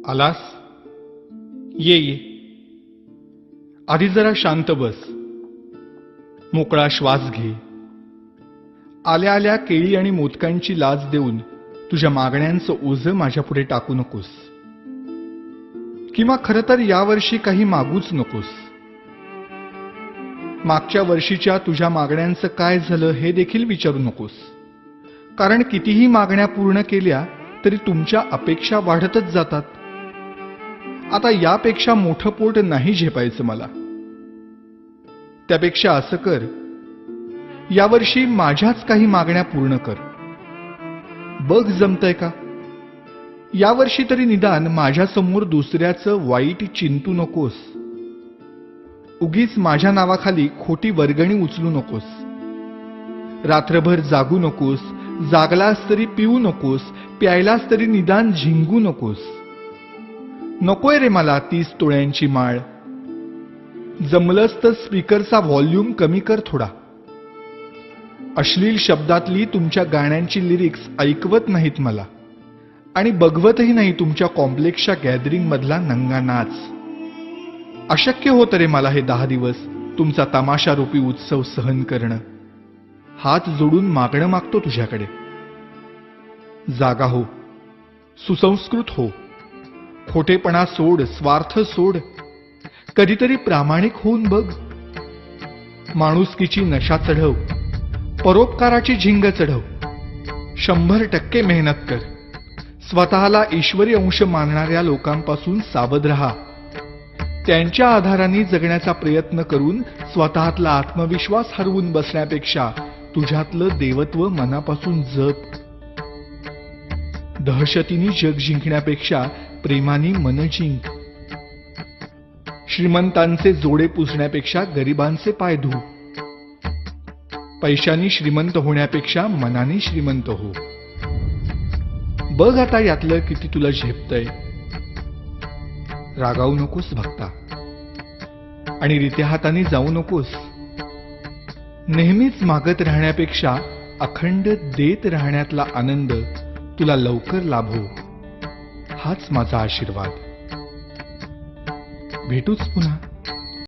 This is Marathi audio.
आलास? ये आधी जरा शांत बस. मोकळा श्वास घे. आल्या आल्या केळी आणि मोदकांची लाच देऊन तुझ्या मागण्यांचं ओझं माझ्यापुढे टाकू नकोस. किंवा खरं तर यावर्षी काही मागूच नकोस. मागच्या वर्षीच्या तुझ्या मागण्यांचं काय झालं हे देखील विचारू नकोस. कारण कितीही मागण्या पूर्ण केल्या तरी तुमच्या अपेक्षा वाढतच जातात. आता यापेक्षा मोठं पोट नाही झेपायचं मला. त्यापेक्षा असं कर, यावर्षी माझ्याच काही मागण्या पूर्ण कर. बघ जमतंय का? यावर्षी तरी निदान माझ्यासमोर दुसऱ्याचं वाईट चिंतू नकोस. उगीच माझ्या नावाखाली खोटी वर्गणी उचलू नकोस. रात्रभर जागू नकोस. जागलास तरी पिऊ नकोस. प्यायलास तरी निदान झिंगू नकोस. नकोय रे मला 30 तोळ्यांची माळ. जमलंच तर स्पीकरचा व्हॉल्यूम कमी कर थोडा. अश्लील शब्दातली तुमच्या गाण्यांची लिरिक्स ऐकवत नाहीत मला. आणि बघवतही नाही तुमच्या कॉम्प्लेक्सच्या गॅदरिंग मधला नंगा नाच. अशक्य होतं रे मला हे 10 दिवस तुमचा तमाशारूपी उत्सव सहन करणं. हात जोडून मागणं मागतो तुझ्याकडे. जागा हो. सुसंस्कृत हो. खोटेपणा सोड. स्वार्थ सोड. कधीतरी प्रामाणिक होऊन बघ. माणुसकीची नशा चढव. परोपकाराची झिंग चढव. 100% मेहनत कर. स्वतःला ईश्वरी अंश मानणाऱ्या लोकांपासून सावध राहा. त्यांच्या आधाराने जगण्याचा प्रयत्न करून स्वतःतला आत्मविश्वास हरवून बसण्यापेक्षा तुझ्यातलं देवत्व मनापासून जप. दहशतीने जग जिंकण्यापेक्षा प्रेमाने मन जिंक. श्रीमंतांचे जोडे पुसण्यापेक्षा गरिबांचे पाय धु. पैशाने श्रीमंत होण्यापेक्षा मनाने श्रीमंत हो. बघ आता यातलं किती तुला झेपतंय. रागावू नकोस भक्ता. आणि रित्या हाताने जाऊ नकोस. नेहमीच मागत राहण्यापेक्षा अखंड देत राहण्यातला आनंद तुला लवकर लाभो. हाच माझा आशीर्वाद. भेटूच पुन्हा.